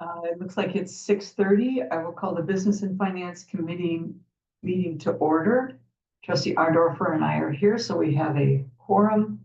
It looks like it's 6:30. I will call the Business and Finance Committee meeting to order. Trustee Ardorfer and I are here, so we have a quorum.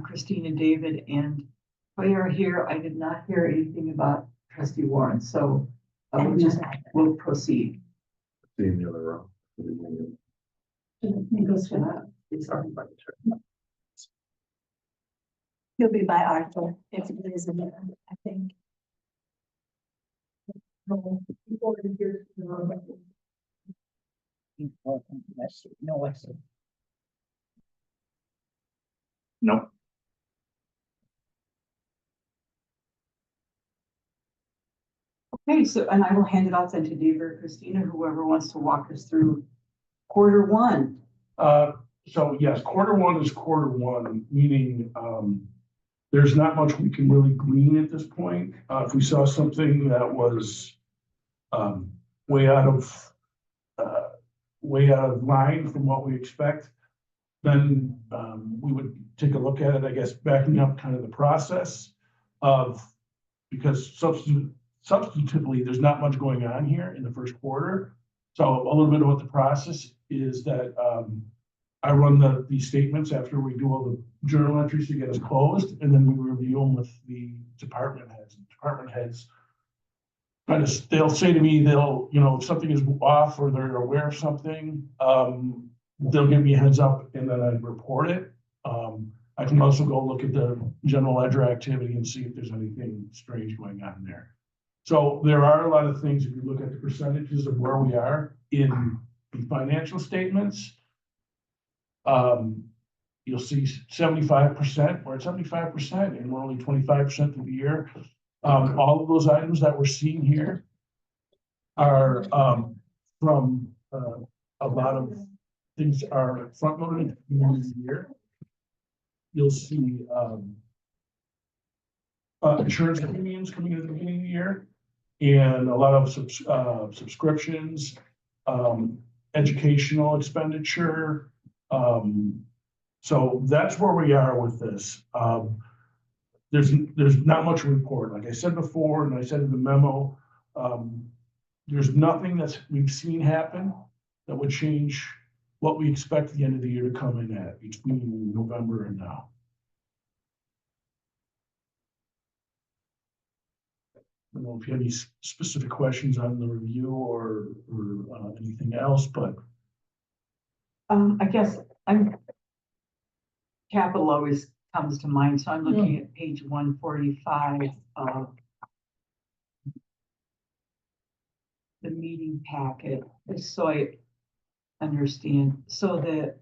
Christina, David, and we are here. I did not hear anything about Trustee Warren, so we'll proceed. In the other room. It's everybody. He'll be by Arthur if it is in there, I think. No, Nope. Okay, so, and I will hand it off then to David or Christina, whoever wants to walk us through quarter one. So yes, quarter one is quarter one, meaning, there's not much we can really glean at this point. If we saw something that was, way out of line from what we expect, then, we would take a look at it, I guess, backing up kind of the process of, because substantively, there's not much going on here in the first quarter. So a little bit of what the process is that, I run these statements after we do all the journal entries to get us closed, and then we review them with the department heads. Department heads kind of, they'll say to me, if something is off or they're aware of something, they'll give me a heads up and then I report it. I can also go look at the general ledger activity and see if there's anything strange going on there. So there are a lot of things, if you look at the percentages of where we are in the financial statements, you'll see 75%, we're at 75% and we're only 25% of the year. All of those items that we're seeing here are from a lot of things are front loaded at the beginning of the year. You'll see insurance premiums coming in at the beginning of the year, and a lot of subscriptions, educational expenditure. So that's where we are with this. There's not much to report. Like I said before, and I said in the memo, there's nothing that we've seen happen that would change what we expect the end of the year to come in at between November and now. I don't know if you have any specific questions on the review or anything else, but I guess capital always comes to mind, so I'm looking at page 145 of the meeting packet, so I understand. So the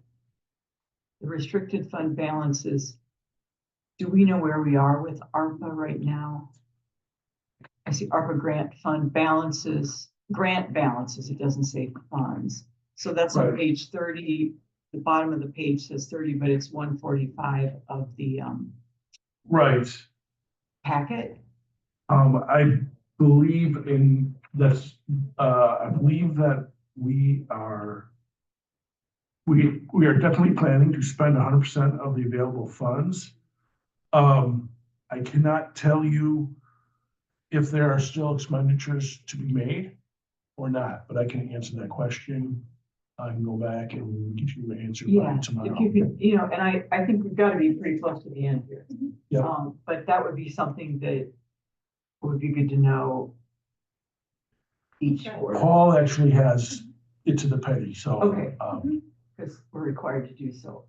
restricted fund balances, do we know where we are with ARPA right now? I see ARPA grant fund balances, it doesn't say funds. So that's on page 30. The bottom of the page says 30, but it's 145 of the right packet. I believe in this. I believe that we are definitely planning to spend 100% of the available funds. I cannot tell you if there are still expenditures to be made or not, but I can answer that question. I can go back and get you an answer by tomorrow. If you could, and I think we've got to be pretty close to the end here. Yeah. But that would be something that would be good to know each quarter. Paul actually has it to the penny, so. Okay. Because we're required to do so.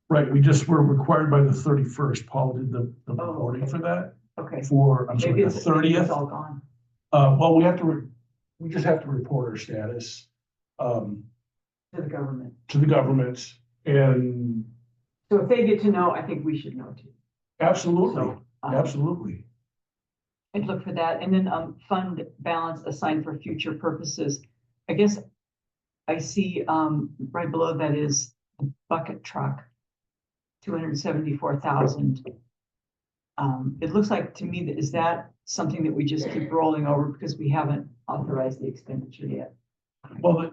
Right, we just were required by the 31st. Paul did the reporting for that. Okay. I'm sorry, the 30th. It's all gone. Well, we just have to report our status. To the government. To the government, and so if they get to know, I think we should know too. absolutely, So, absolutely. I'd look for that, and then fund balance assigned for future purposes. I guess I see right below that is the bucket truck, 274,000. It looks like to me is that something that we just keep rolling over because we haven't authorized the expenditure yet. Well,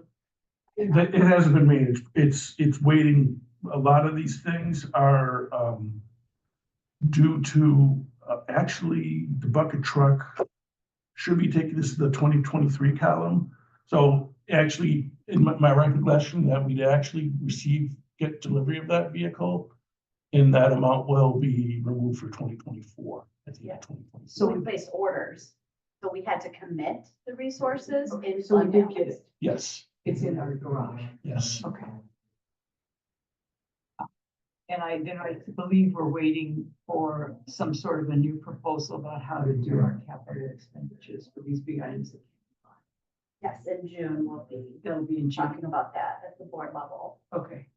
it hasn't been made. It's waiting. A lot of these things are due to actually the bucket truck should be taking this to the 2023 column. So actually, in my recollection, that we'd actually get delivery of that vehicle, and that amount will be removed for 2024 at the end of 2024. So we placed orders, so we had to commit the resources in So we fund did get balance. it. Yes, It's in our garage. yes. Okay. And I believe we're waiting for some sort of a new proposal about how to do our capital expenditures for these big items. Yes, in June, we'll be That'll be in June. talking about that at the board level. Okay.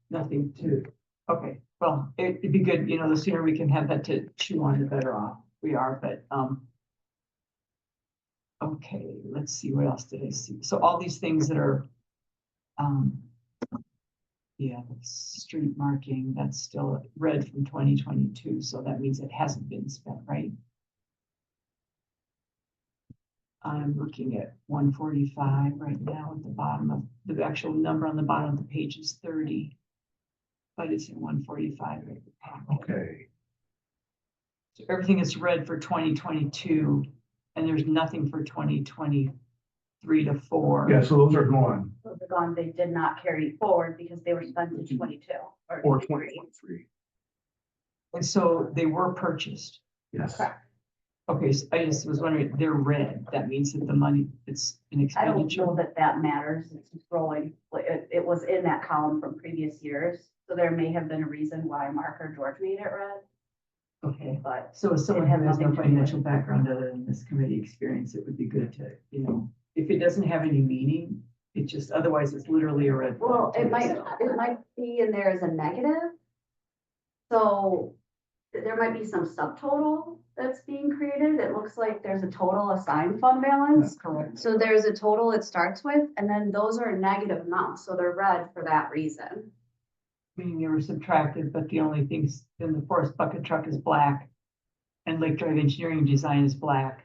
Nothing to, okay, well, it'd be good, the sooner we can have that to chew on, the better off we are, but, okay, let's see, what else did I see? So all these things that are, yeah, the street marking, that's still red from 2022, so that means it hasn't been spent, right? I'm looking at 145 right now at the bottom of, the actual number on the bottom of the page is 30. But it's in 145 right at the top. Okay. So everything is red for 2022, and there's nothing for 2023 to 4. Yeah, so those are gone, Those are gone, they did not carry forward because they were spent in 22 or 23. 2023. And so they were purchased. Yes. Correct. Okay, so I just was wondering, they're red. That means that the money, it's an I don't expenditure. know that matters, it's just rolling, it was in that column from previous years. So there may have been a reason why Mark or George made it red, Okay, but so as someone It who has has no nothing to do with financial background other than this committee experience, it would be good to, if it doesn't have any meaning, it just, otherwise it's literally a red. flag well, to it us. might be in there as a negative. So there might be some subtotal that's being created. It looks like there's a total assigned fund balance. That's correct. So there's a total it starts with, and then those are negative amounts, so they're red for that reason. Meaning they were subtracted, but the only things in the forest bucket truck is black. And Lake Drive Engineering Design is black.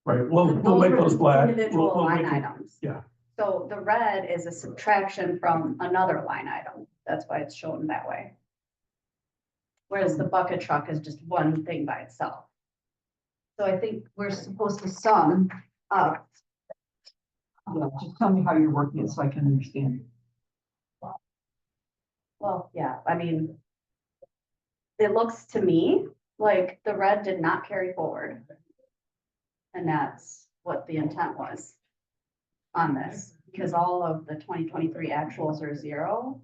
Right, we'll Those make were those just black. individual We'll line make it- items. yeah. So the red is a subtraction from another line item. That's why it's shown that way. Whereas the bucket truck is just one thing by itself. So I think we're supposed to sum up. Yeah, just tell me how you're working it so I can understand. Well, yeah, I mean, it looks to me like the red did not carry forward. And that's what the intent was on this, because all of the 2023 actuals are 0.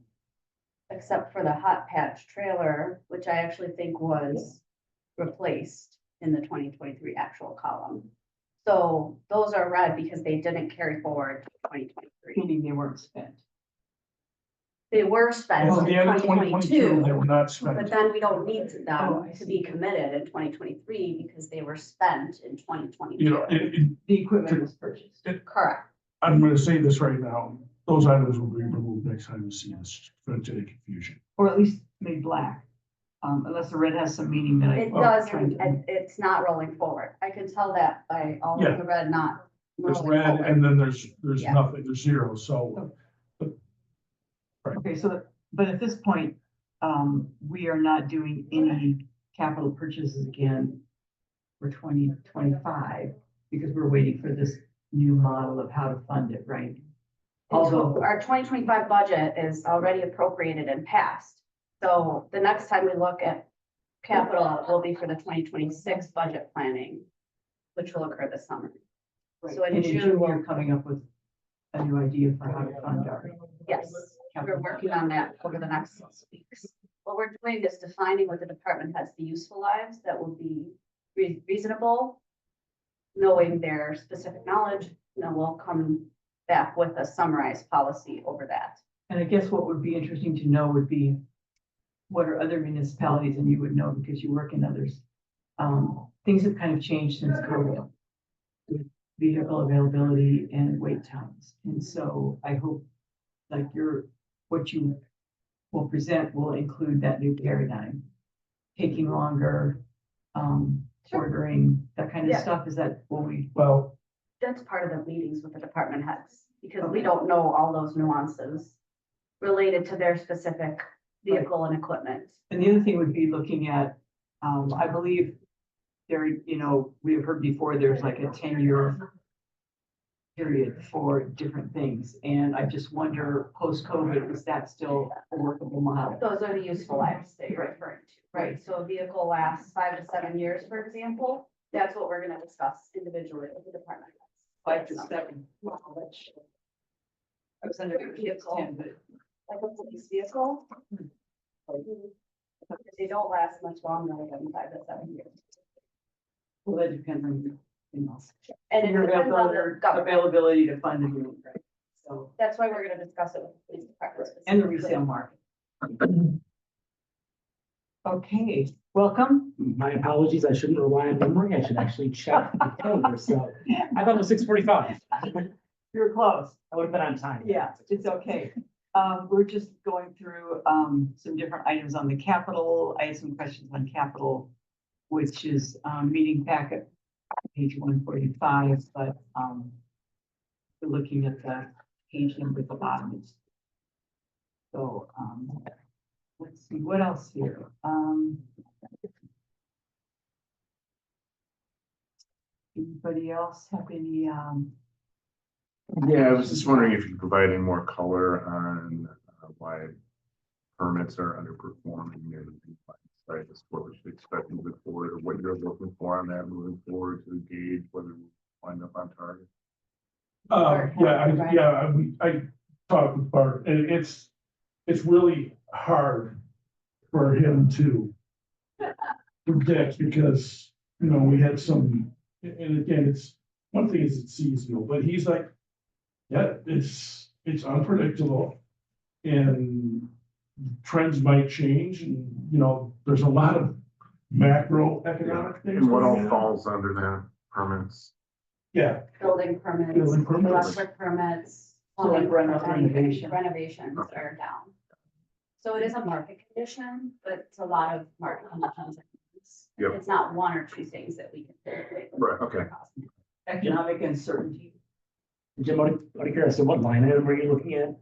Except for the hot patch trailer, which I actually think was replaced in the 2023 actual column. So those are red because they didn't carry forward to 2023. Meaning they weren't spent. They were spent At in the end of 2022, they were not But spent. then we don't need Oh, them I to be see. committed in 2023 because they were spent in 2022. You know, The equipment was purchased. Correct. I'm gonna say this right now, those items will be removed next time you see this, for any confusion. Or at least made black. Unless the red has some meaning that I. It oh, does, trying to- it's not rolling forward. I can tell that by all Yeah. of the red not. There's rolling red forward. and then there's Yeah. nothing, there's 0, so. Okay, so, but at this point, we are not doing any capital purchases again for 2025 because we're waiting for this new model of how to fund it, right? Although, Our 2025 budget is already appropriated and passed. So the next time we look at capital will be for the 2026 budget planning, which will occur this summer. So in and in June, June, we're coming up with a new idea for how to fund our. yes, we're working on that over the next 6 weeks. What we're doing is defining what the department has the useful lives that will be reasonable, knowing their specific knowledge, and then we'll come back with a summarized policy over that. And I guess what would be interesting to know would be what are other municipalities, and you would know because you work in others. Things have kind of changed since COVID. With vehicle availability and wait times. And so I hope like what you will present will include that new paradigm. Taking longer, ordering, that kind of Yeah. stuff. Is that what we? Well, That's part of the meetings with the department heads, because we Okay. don't know all those nuances related to their specific vehicle and equipment. And the other thing would be looking at, I believe there, you know, we have heard before, there's like a 10-year period for different things. And I just wonder, post-COVID, is that still a workable model? Those are the useful lives that you're referring to, right? So a vehicle lasts 5 to 7 years, for example. That's what we're gonna discuss individually with the department. 5 to 7. I was under the Vehicle. 10, but Like a police vehicle. They don't last much longer than 5 to 7 years. well, that depends on, you know, And it your depends on the availability, government. availability to fund the unit, right? So, That's why we're gonna discuss it with the police department. and the specifically. resale market. Okay, welcome. My apologies, I shouldn't rely on memory, I should actually check the calendar, so I thought it was 6:45. You're close. I would have been on time. Yeah, it's okay. We're just going through, some different items on the capital. I had some questions on capital, which is, meeting packet, page 145, but, we're looking at the page number at the bottom. So, let's see, what else here? Anybody else have any, Yeah, I was just wondering if you could provide any more color on why permits are underperforming and things like that. Just what we should expect moving forward, or what you're looking for on that moving forward to gauge whether we wind up on target. I talked with Bart, and it's really hard for him to predict because, you know, we had some, and again, it's, one thing is it's seasonal, but he's like, yeah, it's unpredictable and trends might change and, you know, there's a lot of macroeconomic things. And what all going on. falls under that permits? Yeah, Building permits, Building permits. electric permits. So like plumbing renovation. Renovations Okay. are down. So it is a market condition, but it's a lot of market conditions. Yep. It's not one or two things that we can. Right, okay. economic uncertainty? Jim, out of curiosity, what line item are you looking at?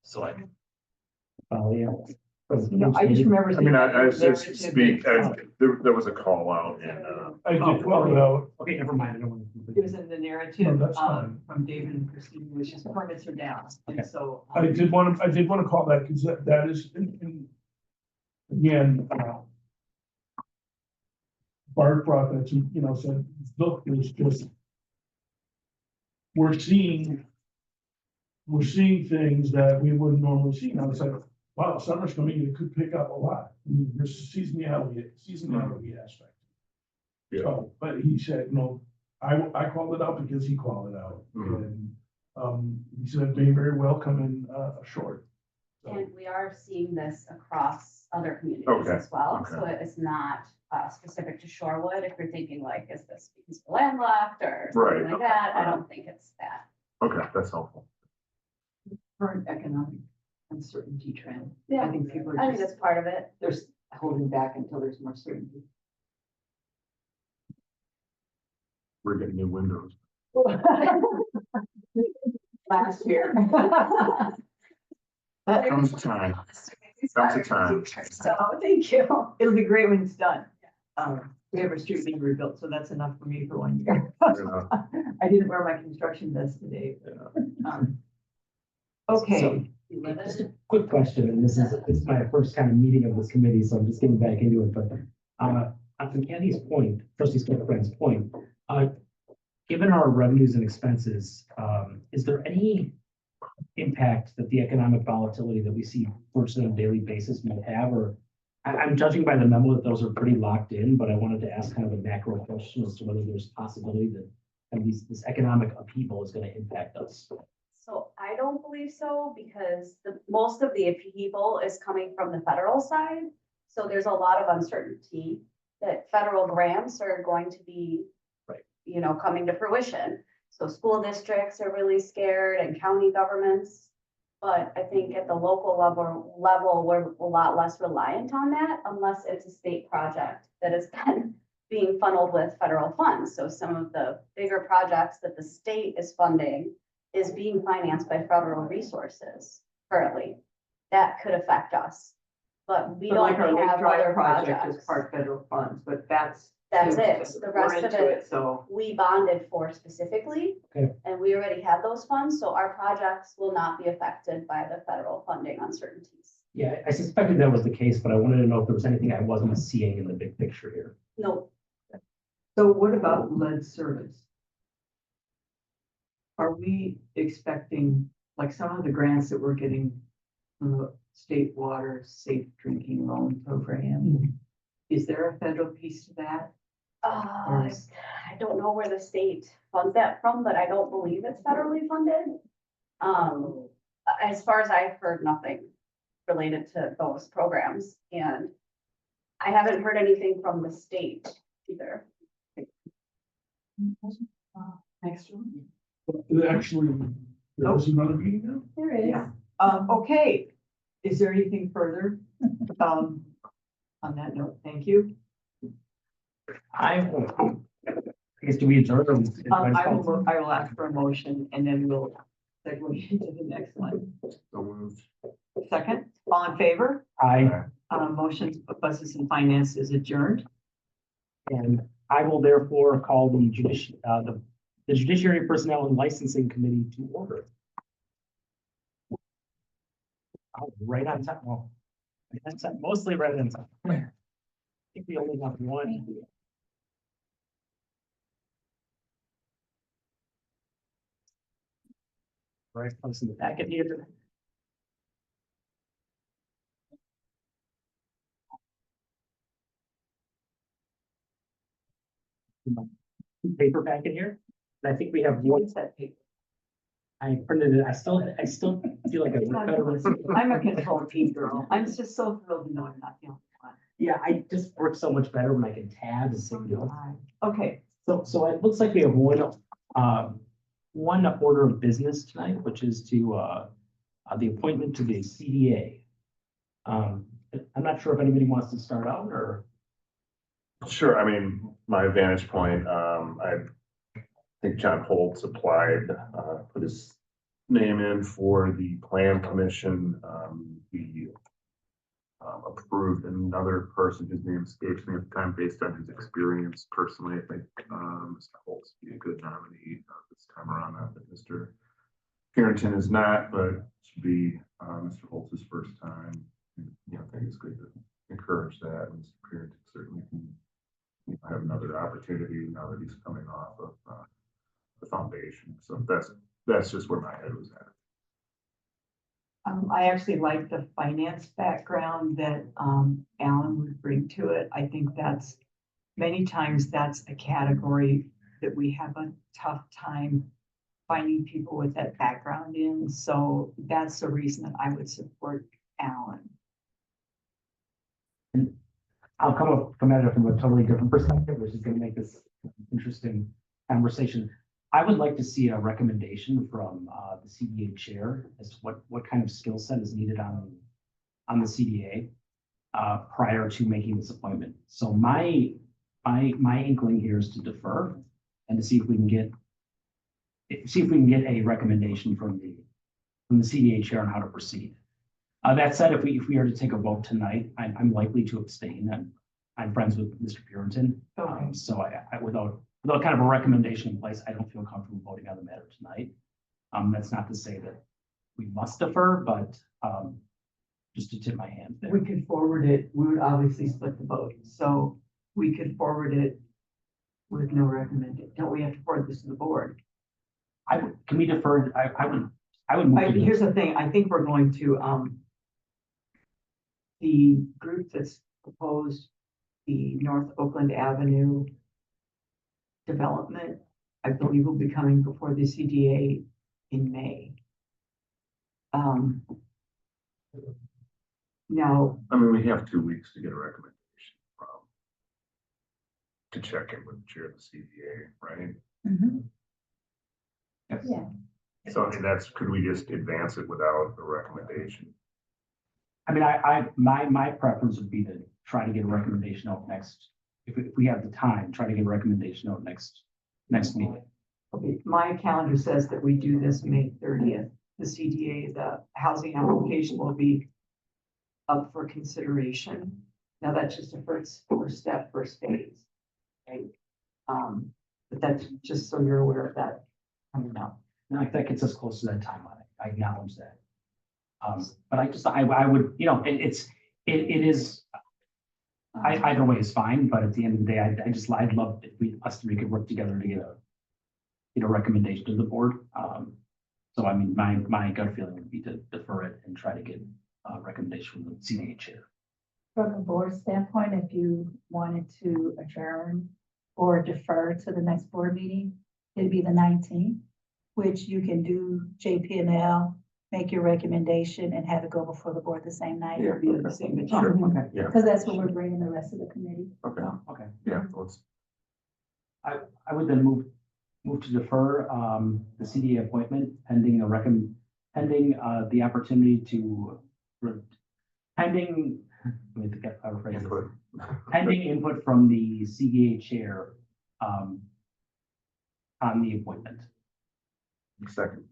So I. Oh, yeah. You know, I just remember. I mean, I seeing just narrative speak, that- there was a call out and, I did call it out. Okay, never mind, I don't want It to. was in the No, narrative, that's fine. from David and Christine, which is permits are down, and Okay. so. I did want to call that because that is, again, Bart brought that to, you know, said, look, there's just, we're seeing things that we wouldn't normally see. Now it's like, wow, summer's coming, it could pick up a lot. I mean, there's seasonality aspect. Yeah. So, but he said, no, I called it out because he called it out. Mhm. And, he said it may very well come in, short. So, And we are seeing this across other communities Okay, as well, okay. so it's not specific to Shorewood. If you're thinking like, is this because we're landlocked or Right, something like okay. that, I don't think it's that. okay, that's helpful. Current economic uncertainty trend. Yeah, I think people I are think just, that's part of it. they're holding back until there's more certainty. We're getting new windows. Last year. Comes time. Comes a time. So, thank you. It'll be great when it's done. We have a street being rebuilt, so that's enough for me for 1 year. Yeah. I didn't wear my construction vest today. Yeah. Okay, You live Just it. a quick question, and this is my first kind of meeting of this committee, so I'm just getting back into it, but, on Candy's point, trustee Smith's point, given our revenues and expenses, is there any impact that the economic volatility that we see virtually on a daily basis might have, or I'm judging by the memo that those are pretty locked in, but I wanted to ask kind of a macro question as to whether there's possibility that kind of this economic upheaval is going to impact us. So I don't believe so, because most of the upheaval is coming from the federal side. So there's a lot of uncertainty that federal grants are going to be, Right. you know, coming to fruition. So school districts are really scared and county governments. But I think at the local level, we're a lot less reliant on that unless it's a state project that is then being funneled with federal funds. So some of the bigger projects that the state is funding is being financed by federal resources currently. That could affect us, but we but don't like our Lake have Drive other project is projects. part federal funds, but that's That's too, it. because The we're rest of into it, So, we bonded for specifically. Okay. And we already had those funds, so our projects will not be affected by the federal funding uncertainties. Yeah, I suspected that was the case, but I wanted to know if there was anything I wasn't seeing in the big picture here. No, so what about lead service? Are we expecting, like some of the grants that we're getting from the state water safe drinking loan program? Is there a federal piece to that? Or is- I don't know where the state funds that from, but I don't believe it's federally funded. As far as I've heard, nothing related to those programs, and I haven't heard anything from the state either. Next one. Actually, there's another meeting now? There is. Yeah. Okay, is there anything further? On that note, thank you. I guess do we adjourn or? I will ask for a motion and then we'll segue into the next one. So moved. Second, all in favor? I, Motions, buses and finance is adjourned. and I will therefore call the Judiciary Personnel and Licensing Committee to order. Oh, right on time, well, that's mostly right on time. I think we only have one. Right, place in the packet here. Paper packet here. And I think we have one. What's that paper? I printed it. I still feel like I'm a control P girl. I'm just so thrilled to know I'm not the only one. Yeah, I just work so much better when I can tab and say, Okay, So it looks like we have one order of business tonight, which is to, the appointment to the CDA. I'm not sure if anybody wants to start out or, Sure, I mean, my vantage point, I think John Holtz applied, put his name in for the plan commission. He approved another person, his name escapes me at the time, based on his experience personally. I think Mr. Holtz would be a good nominee this time around. Not that Mr. Carrington is not, but it should be Mr. Holtz's first time. And, you know, I think it's good to encourage that. And Mr. Carrington certainly can have another opportunity now that he's coming off of the foundation. So that's just where my head was at. I actually like the finance background that Alan would bring to it. I think that's, many times that's the category that we have a tough time finding people with that background in. So that's the reason that I would support Alan. I'll come at it from a totally different perspective, which is going to make this interesting conversation. I would like to see a recommendation from the CDA chair as to what kind of skill set is needed on the CDA prior to making this appointment. So my inkling here is to defer and to see if we can get a recommendation from the CDA chair on how to proceed. That said, if we are to take a vote tonight, I'm likely to abstain. I'm friends with Mr. Purinton. Okay. So I without kind of a recommendation in place, I don't feel comfortable voting on the matter tonight. That's not to say that we must defer, but just to tip my hand there. We could forward it, we would obviously split the vote, so we could forward it with no recommendation. Don't we have to forward this to the board? Can we defer? I would move to Here's the thing, I think we're going to, the group that's proposed the North Oakland Avenue development, I believe will be coming before the CDA in May. Now, I mean, we have 2 weeks to get a recommendation from, to check in with the chair of the CDA, right? Yeah. So I mean, could we just advance it without a recommendation? I mean, my preference would be to try to get a recommendation out next, if we have the time, try to get a recommendation out next meeting. okay, my calendar says that we do this May 30th. The CDA, the housing application will be up for consideration. Now that's just a first step, first phase. Okay. But that's just so you're aware of that coming up. No, that gets us close to that timeline. I acknowledge that. But I would, it is, either way is fine, but at the end of the day, I'd love if us three could work together to get a recommendation to the board. So I mean, my gut feeling would be to defer it and try to get a recommendation from the CDA chair. From a board standpoint, if you wanted to adjourn or defer to the next board meeting, it'd be the 19th, which you can do JP&L, make your recommendation and have it go before the board the same night. Yeah. It'll be the same Sure. agenda. Okay, Yeah, Because that's what we're bringing the rest of the committee. okay, okay. yeah, let's, I would then move to defer, the CDA appointment pending the opportunity to, pending, let me get our phrase. input. Pending input from the CDA chair, on the appointment. Second,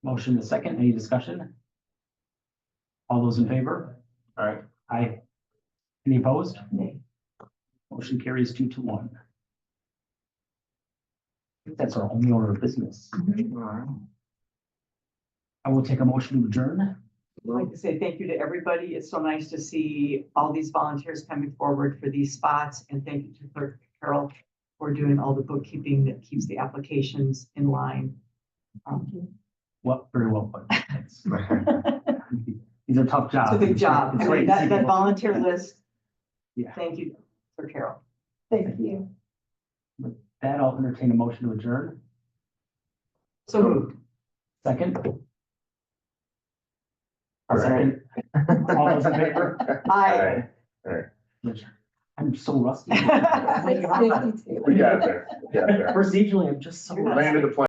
Motion is second. Any discussion? All those in favor? all right, Aye. Any opposed? Nay. Motion carries 2-1. I think that's our only order of business. all right. I will take a motion to adjourn. I'd like to say thank you to everybody. It's so nice to see all these volunteers coming forward for these spots. And thank you to Clerk Carol for doing all the bookkeeping that keeps the applications in line. Well, very well put. Thanks. These are tough jobs. It's a big job. It's I great mean, to see that people- volunteer list. Yeah. Thank you, Clerk Carol. Thank you. That I'll entertain a motion to adjourn. So moved. Second. All right. Second. All those in favor? Aye. I'm so rusty. 6:52. We got there, we got there. Procedurally, I'm just so. You're not rusty. Landed the plane.